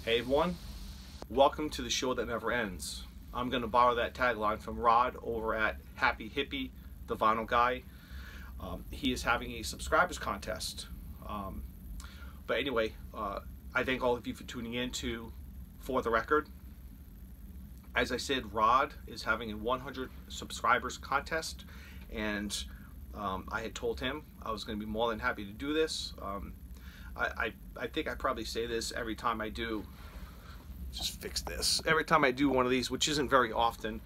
Hey everyone, welcome to the show that never ends. I'm going to borrow that tagline from Rod over at Hippy, the vinyl guy. He is having a subscribers contest. But anyway, I thank all of you for tuning in to For the Record. As I said, Rod is having a 100 subscribers contest, and I had told him I was going to be more than happy to do this. I think I probably say this every time I do. Just fix this. Every time I do one of these, which isn't very often.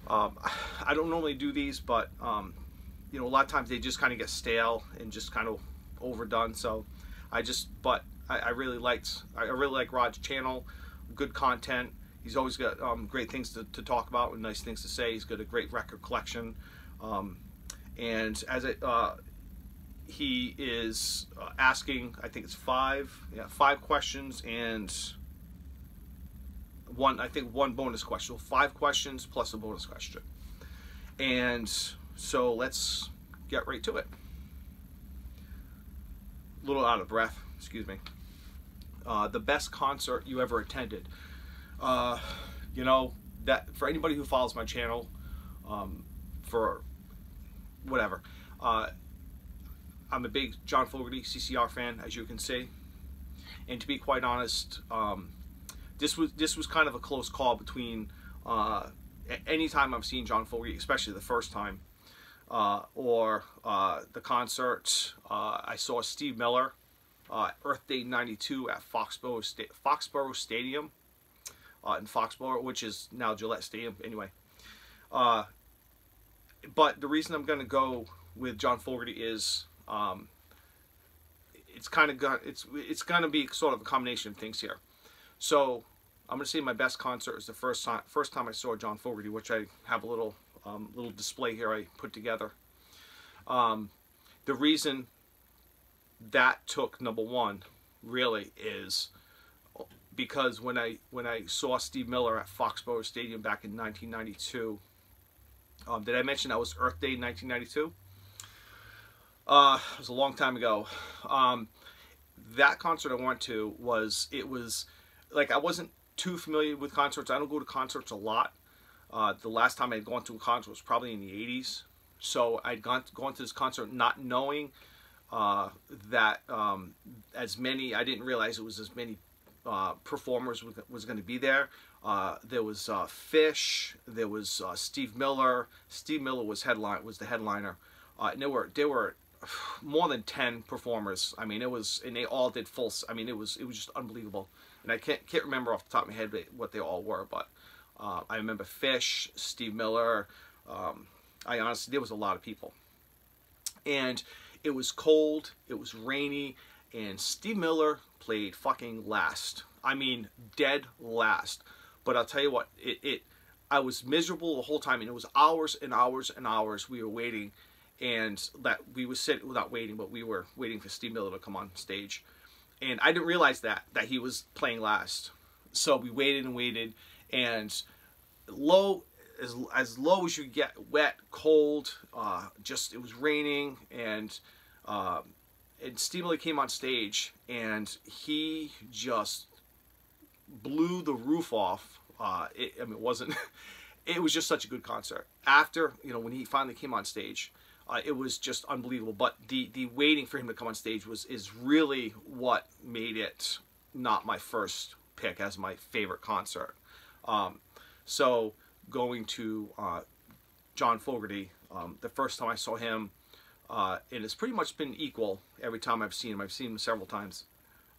I don't normally do these, but you know, a lot of times they just kind of get stale and just kind of overdone. So I really like Rod's channel. Good content. He's always got great things to talk about and nice things to say. He's got a great record collection. And as he is asking, I think it's five questions and one bonus question. So 5 questions plus a bonus question. And so let's get right to it. A little out of breath, excuse me. The best concert you ever attended. You know, that for anybody who follows my channel, for whatever, I'm a big John Fogerty CCR fan, as you can see, and to be quite honest, this was kind of a close call between anytime I've seen John Fogerty, especially the first time, or the concert. I saw Steve Miller, Earth Day '92 at Foxborough Stadium in Foxborough, which is now Gillette Stadium. Anyway, but the reason I'm going to go with John Fogerty is it's going to be sort of a combination of things here. So I'm going to say my best concert is the first time I saw John Fogerty, which I have a little display here I put together. The reason that took number one really is because when I saw Steve Miller at Foxborough Stadium back in 1992, did I mention that was Earth Day 1992? It was a long time ago. That concert I went to was like, I wasn't too familiar with concerts. I don't go to concerts a lot. The last time I'd gone to a concert was probably in the 80s. So I'd gone to this concert not knowing that I didn't realize it was as many performers was going to be there. There was Fish. There was Steve Miller. Steve Miller was the headliner. And there were more than 10 performers. I mean, and they all did full. I mean, it was just unbelievable. And I can't remember off the top of my head what they all were, but I remember Fish, Steve Miller. I honestly, there was a lot of people, and it was cold. It was rainy, and Steve Miller played fucking last. I mean, dead last. But I'll tell you what, I was miserable the whole time, and it was hours and hours and hours we were waiting. And that we were sitting, without waiting, but we were waiting for Steve Miller to come on stage. And I didn't realize that he was playing last. So we waited and waited, and as low as you get, wet, cold, it was raining, and Steve Miller came on stage, and he just blew the roof off. I mean, it wasn't, it was just such a good concert. After, you know, when he finally came on stage, it was just unbelievable. But the waiting for him to come on stage is really what made it not my first pick as my favorite concert. So going to John Fogerty, the first time I saw him, and it's pretty much been equal every time I've seen him. I've seen him several times.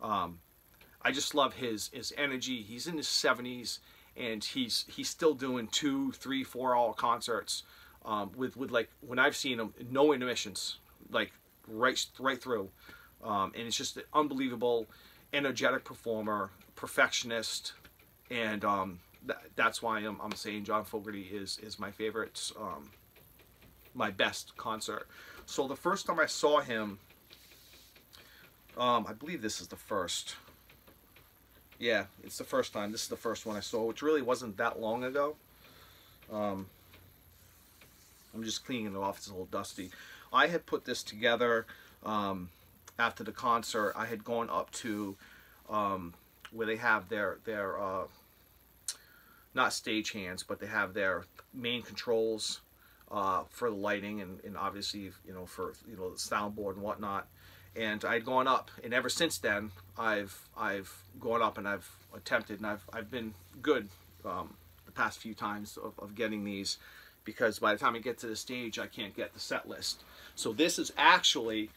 I just love his energy. He's in his 70s, and he's still doing 2, 3, 4 hour concerts. With like, when I've seen him, no intermissions, like right through, and it's just an unbelievable, energetic performer, perfectionist, and that's why I'm saying John Fogerty is my favorite, my best concert. So the first time I saw him, I believe this is the first. Yeah, it's the first time. This is the first one I saw, which really wasn't that long ago. I'm just cleaning it off. It's a little dusty. I had put this together after the concert. I had gone up to where they have their not stage hands, but they have their main controls for the lighting and obviously, you know, for, you know, the soundboard and whatnot. And I'd gone up, and ever since then I've gone up and I've attempted, and I've been good the past few times of getting these, because by the time I get to the stage I can't get the set list. So this is actually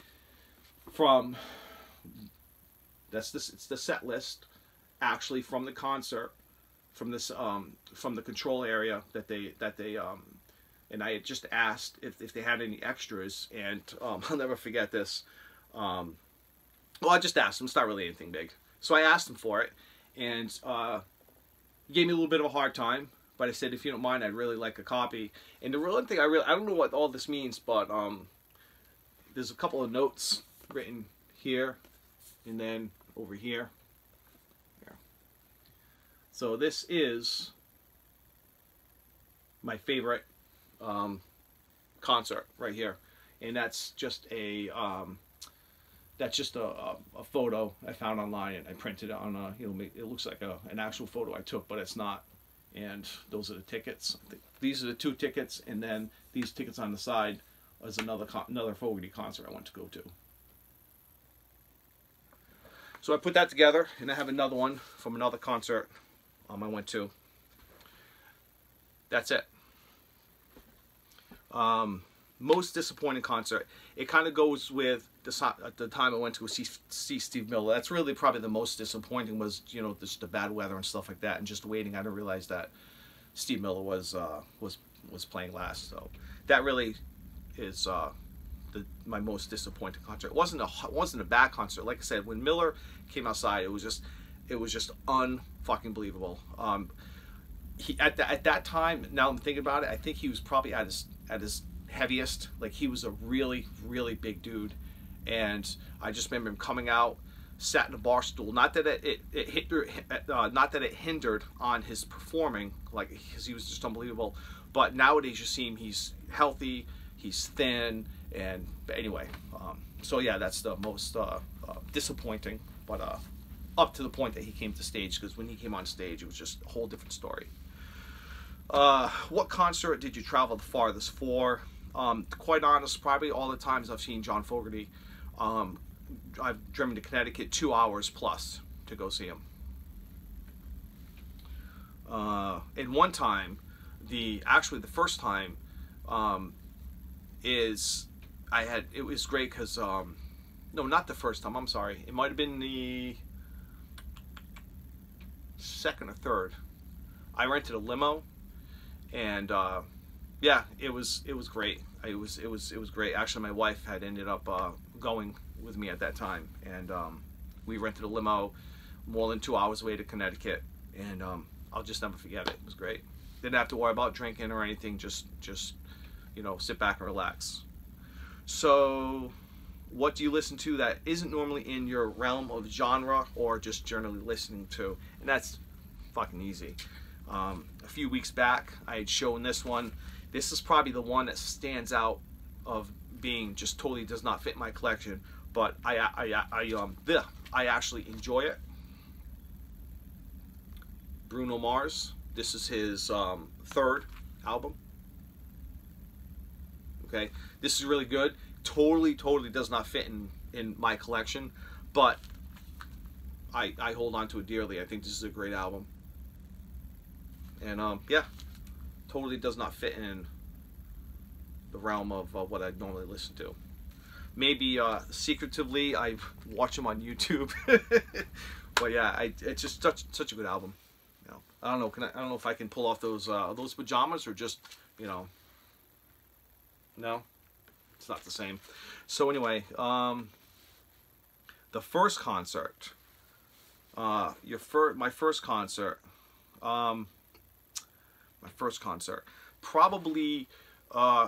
from it's the set list actually from the concert, from this from the control area that they and I had just asked if they had any extras, and I'll never forget this. Well, I just asked them. It's not really anything big, so I asked them for it, and he gave me a little bit of a hard time. But I said, if you don't mind, I'd really like a copy. And the real thing, I don't know what all this means, but there's a couple of notes written here and then over here. So this is my favorite concert right here, and that's just a photo I found online, and I printed it on a, you know, it looks like an actual photo I took, but it's not. And those are the tickets. These are the 2 tickets, and then these tickets on the side is another Fogerty concert I went to go to. So I put that together, and I have another one from another concert I went to. That's it. Most disappointing concert. It kind of goes with the time I went to see Steve Miller. That's really probably the most disappointing, was, you know, just the bad weather and stuff like that, and just waiting. I didn't realize that Steve Miller was playing last. So that really is my most disappointing concert. It wasn't a bad concert. Like I said, when Miller came outside, it was just unfucking believable. He at that time, now I'm thinking about it, I think he was probably at his heaviest. Like, he was a really, really big dude, and I just remember him coming out, sat in a bar stool. Not that it hindered on his performing, like, because he was just unbelievable. But nowadays you see him, he's healthy, he's thin, and anyway. So yeah, that's the most disappointing, but up to the point that he came to stage, because when he came on stage, it was just a whole different story. What concert did you travel the farthest for? Quite honest, probably all the times I've seen John Fogerty, I've driven to Connecticut 2 hours plus to go see him. And one time, actually the first time, it was great because, no, not the first time, I'm sorry. It might have been the second or third. I rented a limo, and yeah, it was great. It was great. Actually, my wife had ended up going with me at that time, and we rented a limo more than 2 hours away to Connecticut, and I'll just never forget it. It was great. Didn't have to worry about drinking or anything. Just you know, sit back and relax. So, what do you listen to that isn't normally in your realm of genre, or just generally listening to? And that's fucking easy. A few weeks back, I had shown this one. This is probably the one that stands out of being just totally does not fit my collection, but I actually enjoy it. Bruno Mars. This is his third album. Okay, this is really good. Totally does not fit in my collection, but I hold on to it dearly. I think this is a great album. And yeah, totally does not fit in the realm of what I normally listen to. Maybe secretively I watch them on YouTube, but yeah, it's just such a good album. You know, I don't know. I don't know if I can pull off those pajamas, or just, you know. No, it's not the same. So anyway, the first concert, my first concert, probably,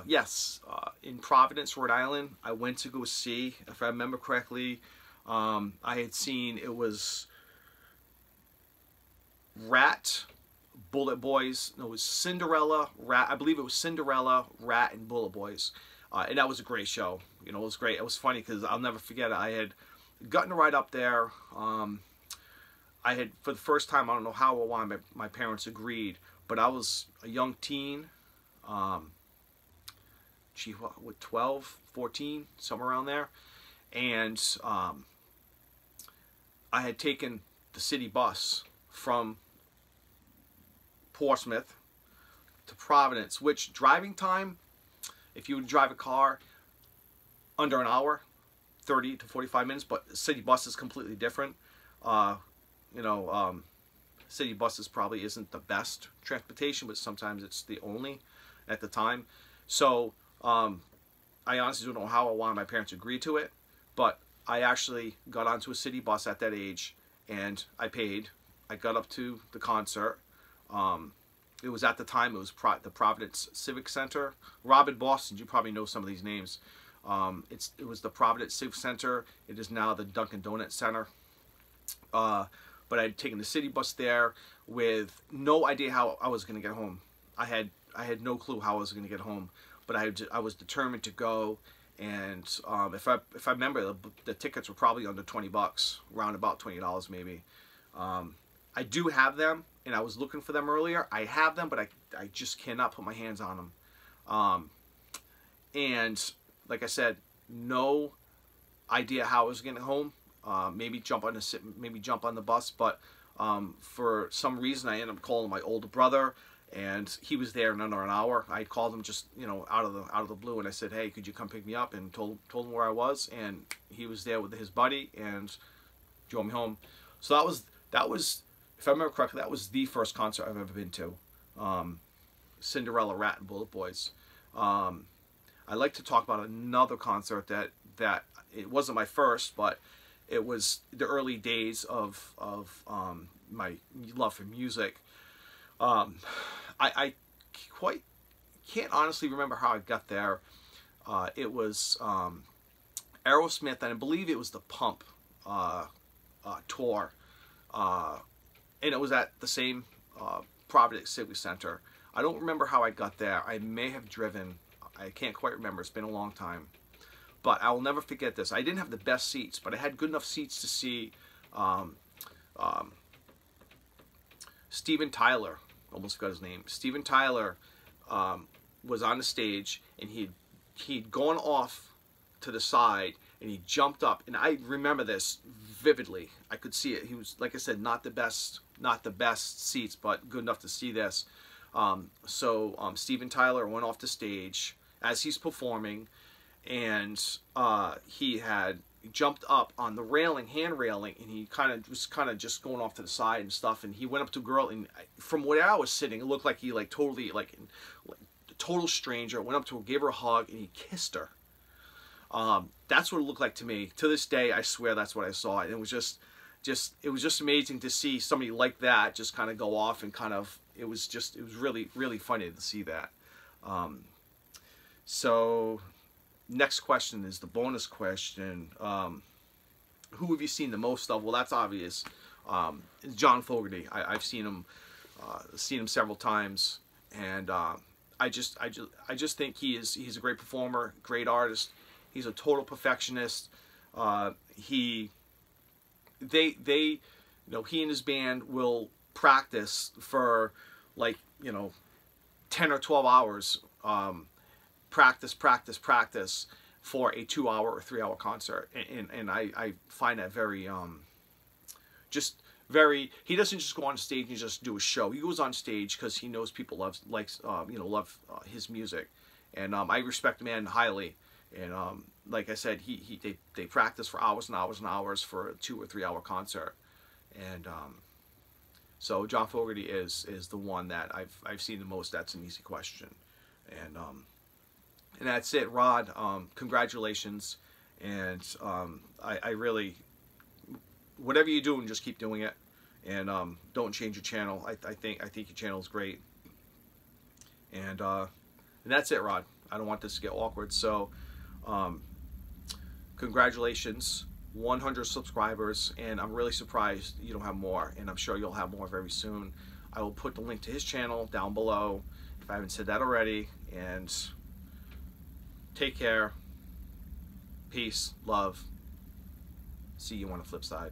yes, in Providence, Rhode Island. I went to go see, if I remember correctly, I had seen, it was Rat, Bullet Boys. No, it was Cinderella, Rat. I believe it was Cinderella, Rat, and Bullet Boys. And that was a great show. You know, it was great. It was funny because I'll never forget it. I had gotten right up there. I had, for the first time, I don't know how or why my parents agreed, but I was a young teen, gee, what, 12, 14, somewhere around there, and I had taken the city bus from Portsmouth to Providence, which driving time, if you would drive a car, under an hour, 30 to 45 minutes, but city bus is completely different. You know, city buses probably isn't the best transportation, but sometimes it's the only at the time. So I honestly don't know how or why my parents agreed to it, but I actually got onto a city bus at that age, and I paid. I got up to the concert. It was at the time, it was the Providence Civic Center. Rob in Boston, you probably know some of these names. It was the Providence Civic Center. It is now the Dunkin' Donuts Center. But I'd taken the city bus there with no idea how I was going to get home. I had no clue how I was going to get home, but I was determined to go. And if I remember, the tickets were probably under $20, around about $20 maybe. I do have them, and I was looking for them earlier. I have them, but I just cannot put my hands on them. And like I said, no idea how I was getting home. Maybe jump on the bus, but for some reason I ended up calling my older brother, and he was there in under an hour. I called him just, you know, out of the blue, and I said, "Hey, could you come pick me up?" And told him where I was, and he was there with his buddy and drove me home. So that was, if I remember correctly, that was the first concert I've ever been to. Cinderella, Rat, and Bullet Boys. I'd like to talk about another concert that it wasn't my first, but it was the early days of my love for music. I quite can't honestly remember how I got there. It was Aerosmith, and I believe it was the Pump tour, and it was at the same Providence Civic Center. I don't remember how I got there. I may have driven. I can't quite remember. It's been a long time. But I will never forget this. I didn't have the best seats, but I had good enough seats to see Steven Tyler. Almost forgot his name. Steven Tyler was on the stage, and he'd gone off to the side, and he jumped up. And I remember this vividly. I could see it. He was, like I said, not the best seats, but good enough to see this. So Steven Tyler went off the stage as he's performing, and he had jumped up on the railing, hand railing, and he was just going off to the side and stuff. And he went up to a girl, and from where I was sitting, it looked like he totally a total stranger went up to her, gave her a hug, and he kissed her. That's what it looked like to me. To this day, I swear that's what I saw. And it was just amazing to see somebody like that just kind of go off, and it was really, really funny to see that. So next question is the bonus question. Who have you seen the most of? Well, that's obvious. It's John Fogerty. I've seen him several times, and I just think he's a great performer, great artist. He's a total perfectionist. He and his band will practice for 10 or 12 hours. Practice for a 2-hour or 3-hour concert, and I find that very he doesn't just go on stage and just do a show. He goes on stage because he knows people love his music, and I respect the man highly. And like I said, they practice for hours and hours and hours for a 2 or 3 hour concert, and so John Fogerty is the one that I've seen the most. That's an easy question, and that's it, Rod. Congratulations, and I really, whatever you're doing, just keep doing it, and don't change your channel. I think your channel is great, and that's it, Rod. I don't want this to get awkward, so congratulations, 100 subscribers, and I'm really surprised you don't have more, and I'm sure you'll have more very soon. I will put the link to his channel down below if I haven't said that already, and take care, peace, love, see you on the flip side.